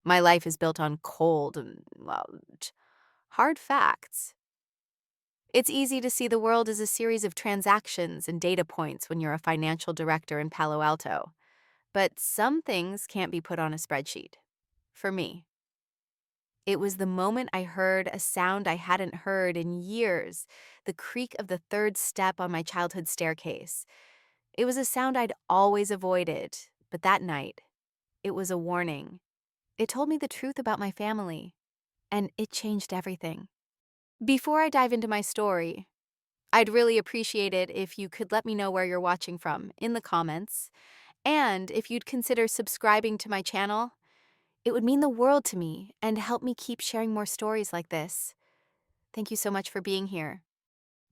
My life is built on cold and, well, hard facts. It's easy to see the world as a series of transactions and data points when you're a financial director in Palo Alto. But some things can't be put on a spreadsheet. For me, it was the moment I heard a sound I hadn't heard in years, the creak of the third step on my childhood staircase. It was a sound I'd always avoided, but that night, it was a warning. It told me the truth about my family, and it changed everything. Before I dive into my story, I'd really appreciate it if you could let me know where you're watching from in the comments, and if you'd consider subscribing to my channel. It would mean the world to me and help me keep sharing more stories like this. Thank you so much for being here.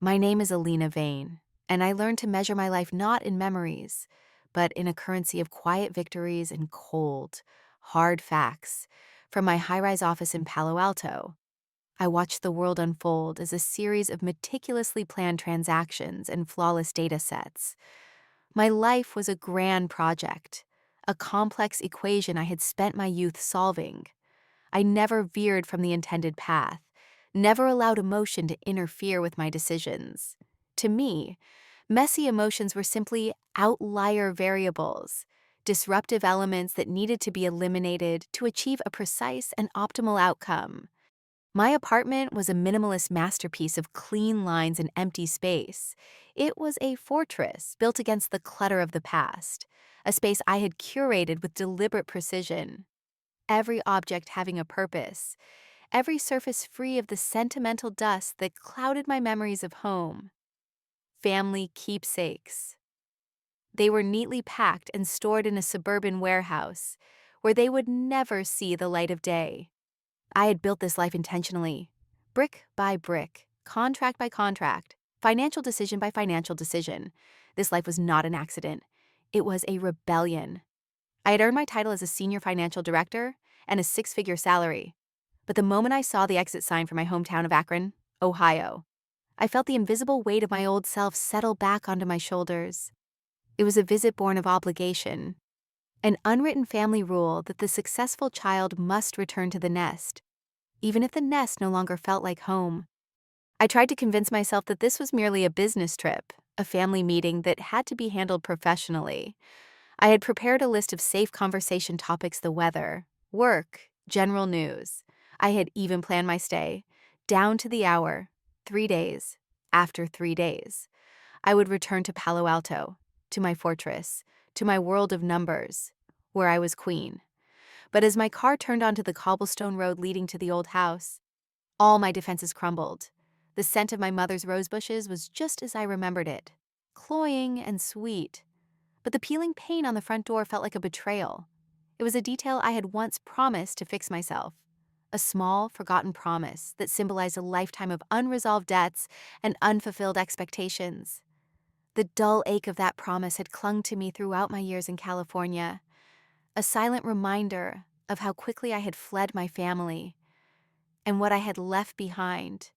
My name is Alina Vane, and I learned to measure my life not in memories, but in a currency of quiet victories and cold, hard facts. From my high-rise office in Palo Alto, I watched the world unfold as a series of meticulously planned transactions and flawless data sets. My life was a grand project, a complex equation I had spent my youth solving. I never veered from the intended path, never allowed emotion to interfere with my decisions. To me, messy emotions were simply outlier variables, disruptive elements that needed to be eliminated to achieve a precise and optimal outcome. My apartment was a minimalist masterpiece of clean lines and empty space. It was a fortress built against the clutter of the past, a space I had curated with deliberate precision. Every object having a purpose, every surface free of the sentimental dust that clouded my memories of home. Family keepsakes. They were neatly packed and stored in a suburban warehouse, where they would never see the light of day. I had built this life intentionally, brick by brick, contract by contract, financial decision by financial decision. This life was not an accident. It was a rebellion. I had earned my title as a senior financial director and a six-figure salary. But the moment I saw the exit sign from my hometown of Akron, Ohio, I felt the invisible weight of my old self settle back onto my shoulders. It was a visit born of obligation, an unwritten family rule that the successful child must return to the nest, even if the nest no longer felt like home. I tried to convince myself that this was merely a business trip, a family meeting that had to be handled professionally. I had prepared a list of safe conversation topics: the weather, work, general news. I had even planned my stay, down to the hour, 3 days. After 3 days, I would return to Palo Alto, to my fortress, to my world of numbers, where I was queen. But as my car turned onto the cobblestone road leading to the old house, all my defenses crumbled. The scent of my mother's rose bushes was just as I remembered it, cloying and sweet. But the peeling paint on the front door felt like a betrayal. It was a detail I had once promised to fix myself. A small, forgotten promise that symbolized a lifetime of unresolved debts and unfulfilled expectations. The dull ache of that promise had clung to me throughout my years in California, a silent reminder of how quickly I had fled my family and what I had left behind.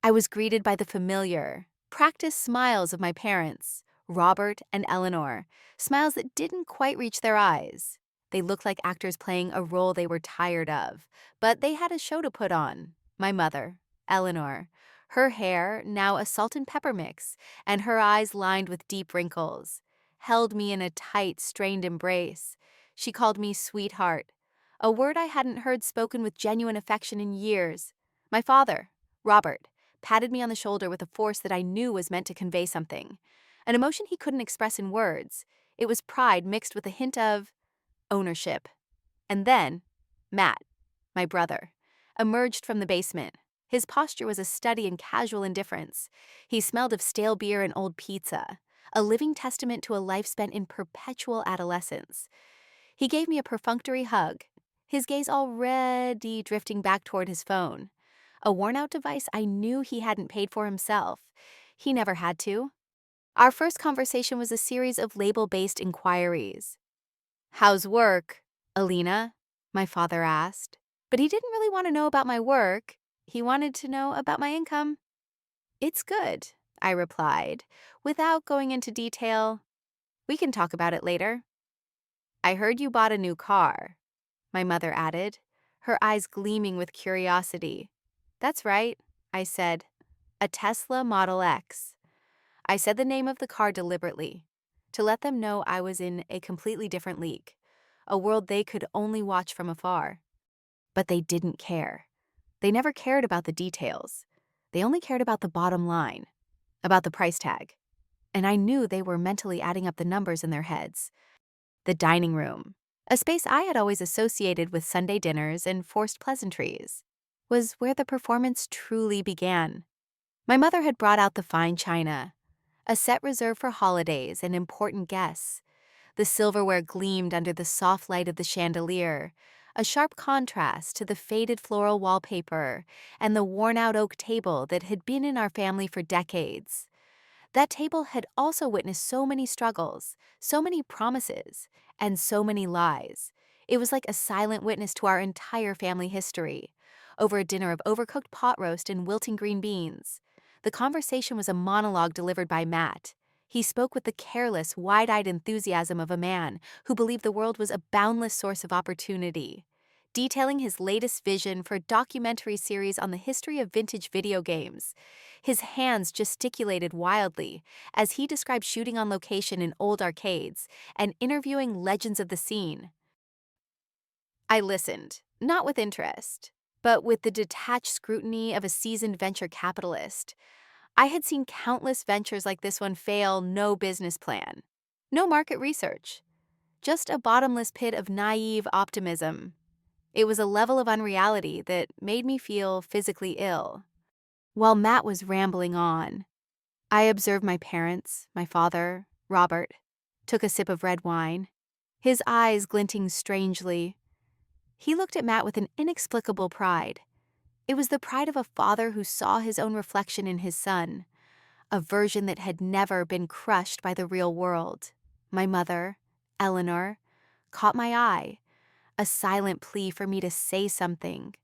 I was greeted by the familiar, practiced smiles of my parents, Robert and Eleanor, smiles that didn't quite reach their eyes. They looked like actors playing a role they were tired of, but they had a show to put on. My mother, Eleanor, her hair now a salt and pepper mix, and her eyes lined with deep wrinkles, held me in a tight, strained embrace. She called me sweetheart, a word I hadn't heard spoken with genuine affection in years. My father, Robert, patted me on the shoulder with a force that I knew was meant to convey something, an emotion he couldn't express in words. It was pride mixed with a hint of ownership. And then, Matt, my brother, emerged from the basement. His posture was a study in casual indifference. He smelled of stale beer and old pizza, a living testament to a life spent in perpetual adolescence. He gave me a perfunctory hug, his gaze already drifting back toward his phone, a worn-out device I knew he hadn't paid for himself. He never had to. Our first conversation was a series of label-based inquiries. "How's work, Alina?" my father asked. But he didn't really want to know about my work. He wanted to know about my income. "It's good," I replied, without going into detail. "We can talk about it later." "I heard you bought a new car." my mother added, her eyes gleaming with curiosity. That's right, I said. A Tesla Model X. I said the name of the car deliberately, to let them know I was in a completely different league, a world they could only watch from afar. But they didn't care. They never cared about the details. They only cared about the bottom line, about the price tag. And I knew they were mentally adding up the numbers in their heads. The dining room, a space I had always associated with Sunday dinners and forced pleasantries, was where the performance truly began. My mother had brought out the fine china, a set reserved for holidays and important guests. The silverware gleamed under the soft light of the chandelier, a sharp contrast to the faded floral wallpaper and the worn-out oak table that had been in our family for decades. That table had also witnessed so many struggles, so many promises, and so many lies. It was like a silent witness to our entire family history. Over a dinner of overcooked pot roast and wilting green beans. The conversation was a monologue delivered by Matt. He spoke with the careless, wide-eyed enthusiasm of a man who believed the world was a boundless source of opportunity. Detailing his latest vision for a documentary series on the history of vintage video games. His hands gesticulated wildly as he described shooting on location in old arcades and interviewing legends of the scene. I listened, not with interest, but with the detached scrutiny of a seasoned venture capitalist. I had seen countless ventures like this one fail, no business plan, no market research, just a bottomless pit of naive optimism. It was a level of unreality that made me feel physically ill. While Matt was rambling on, I observed my parents, my father, Robert, took a sip of red wine, his eyes glinting strangely. He looked at Matt with an inexplicable pride. It was the pride of a father who saw his own reflection in his son, a version that had never been crushed by the real world. My mother, Eleanor, caught my eye, a silent plea for me to say something,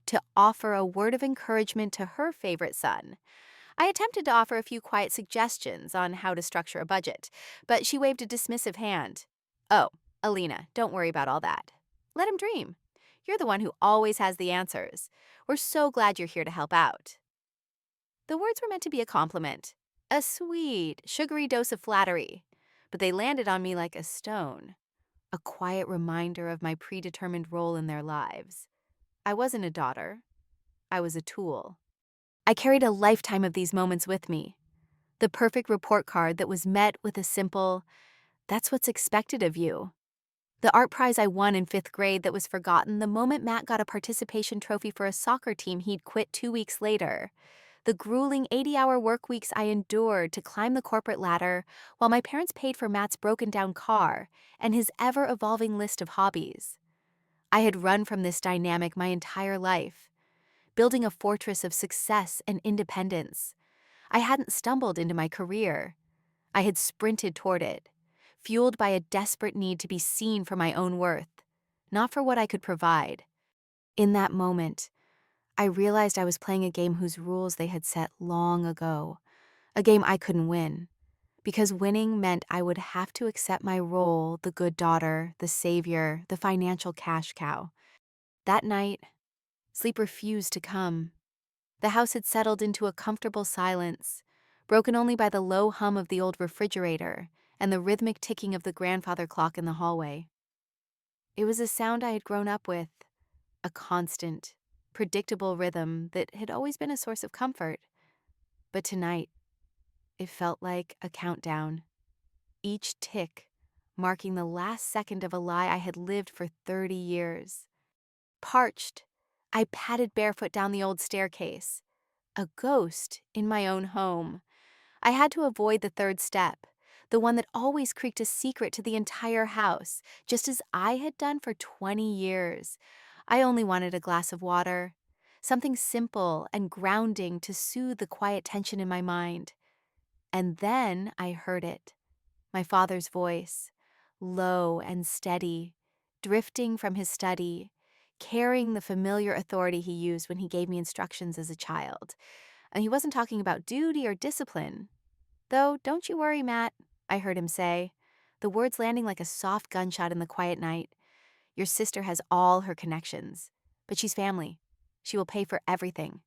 to offer a word of encouragement to her favorite son. I attempted to offer a few quiet suggestions on how to structure a budget, but she waved a dismissive hand. Oh, Alina, don't worry about all that. Let him dream. You're the one who always has the answers. We're so glad you're here to help out. The words were meant to be a compliment, a sweet, sugary dose of flattery, but they landed on me like a stone, a quiet reminder of my predetermined role in their lives. I wasn't a daughter. I was a tool. I carried a lifetime of these moments with me. The perfect report card that was met with a simple, "That's what's expected of you." The art prize I won in 5th grade that was forgotten the moment Matt got a participation trophy for a soccer team he'd quit 2 weeks later. The grueling 80-hour work weeks I endured to climb the corporate ladder while my parents paid for Matt's broken-down car and his ever-evolving list of hobbies. I had run from this dynamic my entire life, building a fortress of success and independence. I hadn't stumbled into my career. I had sprinted toward it, fueled by a desperate need to be seen for my own worth, not for what I could provide. In that moment, I realized I was playing a game whose rules they had set long ago, a game I couldn't win, because winning meant I would have to accept my role, the good daughter, the savior, the financial cash cow. That night, sleep refused to come. The house had settled into a comfortable silence, broken only by the low hum of the old refrigerator and the rhythmic ticking of the grandfather clock in the hallway. It was a sound I had grown up with, a constant, predictable rhythm that had always been a source of comfort. But tonight, it felt like a countdown, each tick marking the last second of a lie I had lived for 30 years. Parched, I padded barefoot down the old staircase, a ghost in my own home. I had to avoid the third step, the one that always creaked a secret to the entire house, just as I had done for 20 years. I only wanted a glass of water, something simple and grounding to soothe the quiet tension in my mind. And then I heard it, my father's voice, low and steady, drifting from his study, carrying the familiar authority he used when he gave me instructions as a child. And he wasn't talking about duty or discipline. Though, don't you worry, Matt, I heard him say, the words landing like a soft gunshot in the quiet night. Your sister has all her connections, but she's family. She will pay for everything.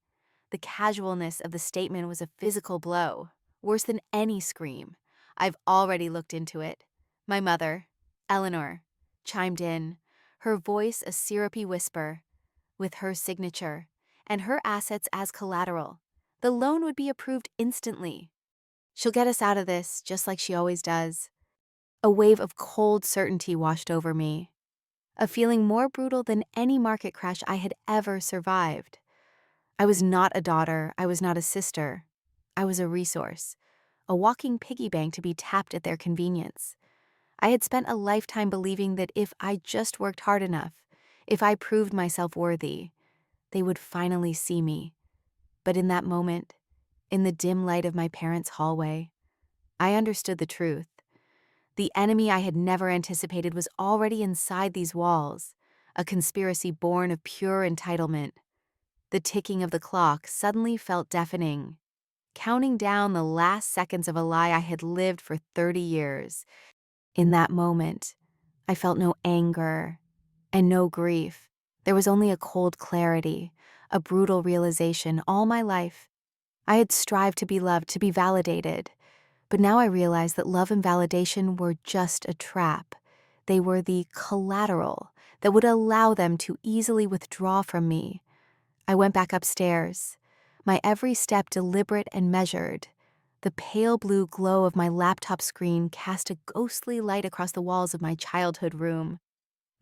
The casualness of the statement was a physical blow, worse than any scream. I've already looked into it. My mother, Eleanor, chimed in, her voice a syrupy whisper, with her signature and her assets as collateral. The loan would be approved instantly. She'll get us out of this, just like she always does. A wave of cold certainty washed over me, a feeling more brutal than any market crash I had ever survived. I was not a daughter, I was not a sister. I was a resource, a walking piggy bank to be tapped at their convenience. I had spent a lifetime believing that if I just worked hard enough, if I proved myself worthy, they would finally see me. But in that moment, in the dim light of my parents' hallway, I understood the truth. The enemy I had never anticipated was already inside these walls, a conspiracy born of pure entitlement. The ticking of the clock suddenly felt deafening, counting down the last seconds of a lie I had lived for 30 years. In that moment, I felt no anger and no grief. There was only a cold clarity, a brutal realization. All my life, I had strived to be loved, to be validated. But now I realized that love and validation were just a trap. They were the collateral that would allow them to easily withdraw from me. I went back upstairs, my every step deliberate and measured. The pale blue glow of my laptop screen cast a ghostly light across the walls of my childhood room.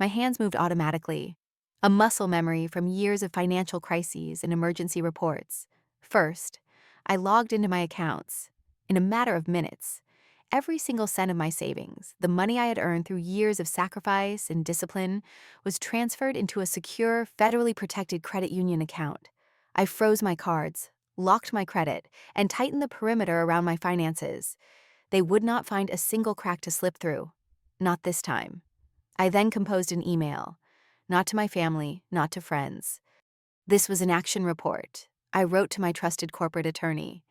My hands moved automatically, a muscle memory from years of financial crises and emergency reports. First, I logged into my accounts. In a matter of minutes, every single cent of my savings, the money I had earned through years of sacrifice and discipline, was transferred into a secure, federally protected credit union account. I froze my cards, locked my credit, and tightened the perimeter around my finances. They would not find a single crack to slip through. Not this time. I then composed an email, not to my family, not to friends. This was an action report. I wrote to my trusted corporate attorney,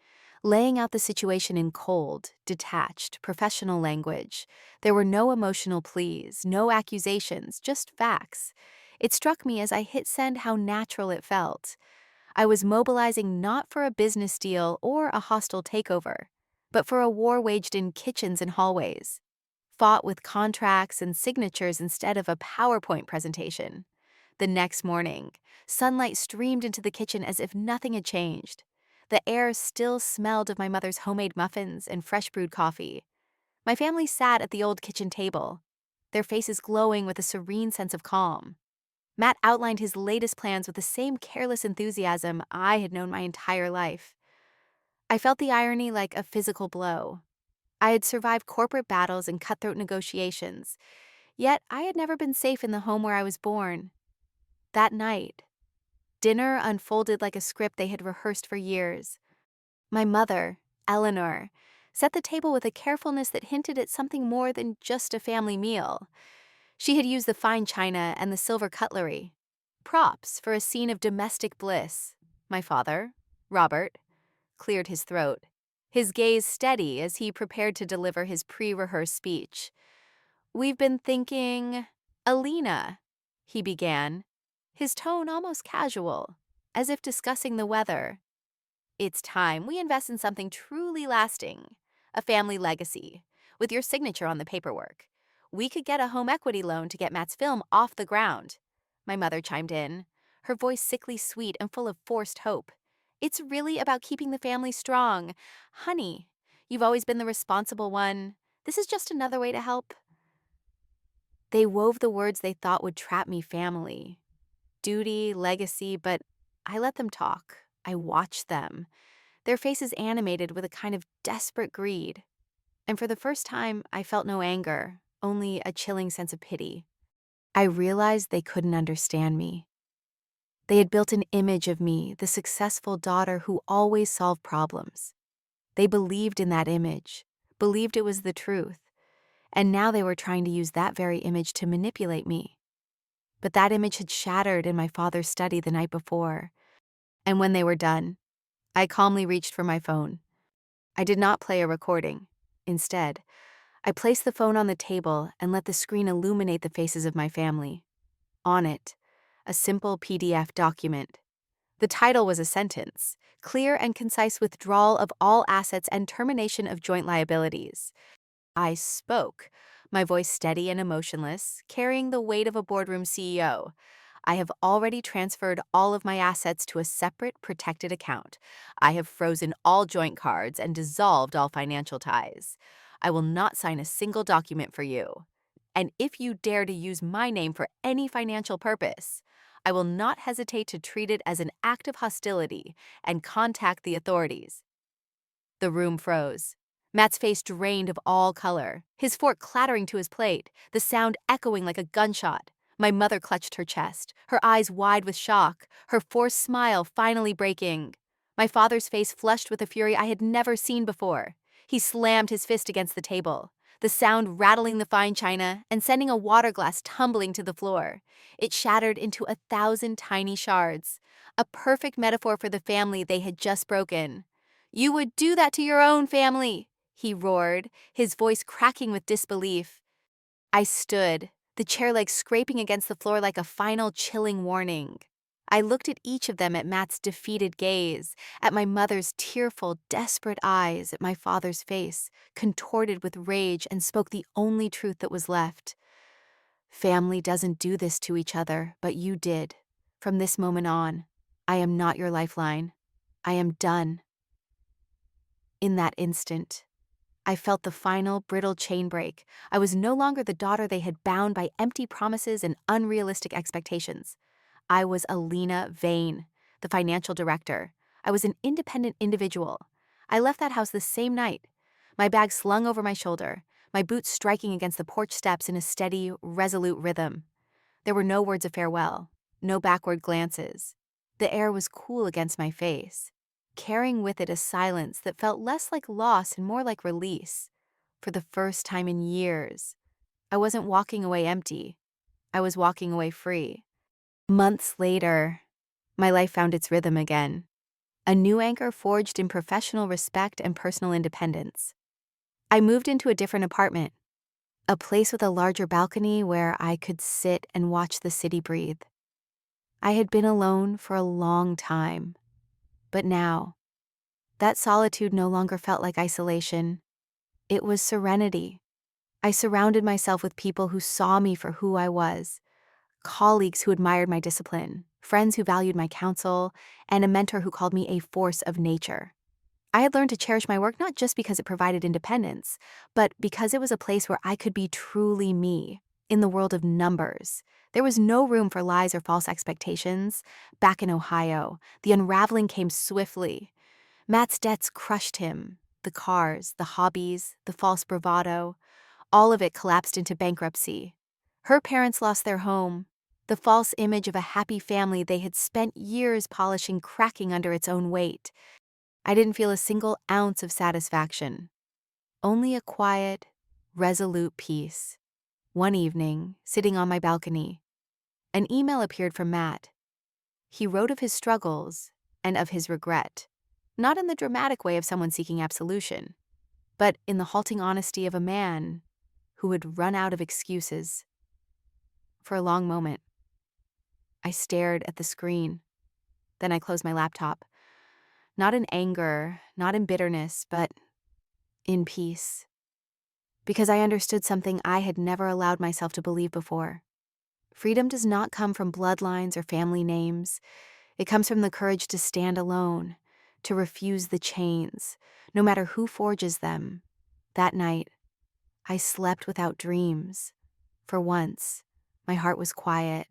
laying out the situation in cold, detached, professional language. There were no emotional pleas, no accusations, just facts. It struck me as I hit send how natural it felt. I was mobilizing not for a business deal or a hostile takeover, but for a war waged in kitchens and hallways, fought with contracts and signatures instead of a PowerPoint presentation. The next morning, sunlight streamed into the kitchen as if nothing had changed. The air still smelled of my mother's homemade muffins and fresh brewed coffee. My family sat at the old kitchen table, their faces glowing with a serene sense of calm. Matt outlined his latest plans with the same careless enthusiasm I had known my entire life. I felt the irony like a physical blow. I had survived corporate battles and cutthroat negotiations, yet I had never been safe in the home where I was born. That night, dinner unfolded like a script they had rehearsed for years. My mother, Eleanor, set the table with a carefulness that hinted at something more than just a family meal. She had used the fine china and the silver cutlery, props for a scene of domestic bliss. My father, Robert, cleared his throat, his gaze steady as he prepared to deliver his pre-rehearsed speech. "We've been thinking, Alina," he began, his tone almost casual, as if discussing the weather. "It's time we invest in something truly lasting, a family legacy, with your signature on the paperwork. We could get a home equity loan to get Matt's film off the ground." My mother chimed in, her voice sickly sweet and full of forced hope. "It's really about keeping the family strong. Honey, you've always been the responsible one. This is just another way to help." They wove the words they thought would trap me: family, duty, legacy, but I let them talk. I watched them, their faces animated with a kind of desperate greed. And for the first time, I felt no anger, only a chilling sense of pity. I realized they couldn't understand me. They had built an image of me, the successful daughter who always solved problems. They believed in that image, believed it was the truth, and now they were trying to use that very image to manipulate me. But that image had shattered in my father's study the night before, and when they were done, I calmly reached for my phone. I did not play a recording. Instead, I placed the phone on the table and let the screen illuminate the faces of my family. On it, a simple PDF document. The title was a sentence: Clear and concise withdrawal of all assets and termination of joint liabilities. I spoke, my voice steady and emotionless, carrying the weight of a boardroom CEO. I have already transferred all of my assets to a separate, protected account. I have frozen all joint cards and dissolved all financial ties. I will not sign a single document for you. And if you dare to use my name for any financial purpose, I will not hesitate to treat it as an act of hostility and contact the authorities. The room froze. Matt's face drained of all color, his fork clattering to his plate, the sound echoing like a gunshot. My mother clutched her chest, her eyes wide with shock, her forced smile finally breaking. My father's face flushed with a fury I had never seen before. He slammed his fist against the table, the sound rattling the fine china and sending a water glass tumbling to the floor. It shattered into 1,000 tiny shards, a perfect metaphor for the family they had just broken. "You would do that to your own family," he roared, his voice cracking with disbelief. I stood, the chair legs scraping against the floor like a final chilling warning. I looked at each of them, at Matt's defeated gaze, at my mother's tearful, desperate eyes, at my father's face, contorted with rage, and spoke the only truth that was left. Family doesn't do this to each other, but you did. From this moment on, I am not your lifeline. I am done. In that instant, I felt the final, brittle chain break. I was no longer the daughter they had bound by empty promises and unrealistic expectations. I was Alina Vane, the financial director. I was an independent individual. I left that house the same night, my bag slung over my shoulder, my boots striking against the porch steps in a steady, resolute rhythm. There were no words of farewell, no backward glances. The air was cool against my face, carrying with it a silence that felt less like loss and more like release. For the first time in years, I wasn't walking away empty. I was walking away free. Months later, my life found its rhythm again. A new anchor forged in professional respect and personal independence. I moved into a different apartment, a place with a larger balcony where I could sit and watch the city breathe. I had been alone for a long time, but now, that solitude no longer felt like isolation. It was serenity. I surrounded myself with people who saw me for who I was, colleagues who admired my discipline, friends who valued my counsel, and a mentor who called me a force of nature. I had learned to cherish my work not just because it provided independence, but because it was a place where I could be truly me, in the world of numbers. There was no room for lies or false expectations. Back in Ohio, the unraveling came swiftly. Matt's debts crushed him. The cars, the hobbies, the false bravado, all of it collapsed into bankruptcy. Her parents lost their home, the false image of a happy family they had spent years polishing cracking under its own weight. I didn't feel a single ounce of satisfaction, only a quiet, resolute peace. One evening, sitting on my balcony, an email appeared from Matt. He wrote of his struggles and of his regret, not in the dramatic way of someone seeking absolution, but in the halting honesty of a man who had run out of excuses. For a long moment, I stared at the screen. Then I closed my laptop. Not in anger, not in bitterness, but in peace. Because I understood something I had never allowed myself to believe before. Freedom does not come from bloodlines or family names. It comes from the courage to stand alone, to refuse the chains, no matter who forges them. That night, I slept without dreams. For once, my heart was quiet.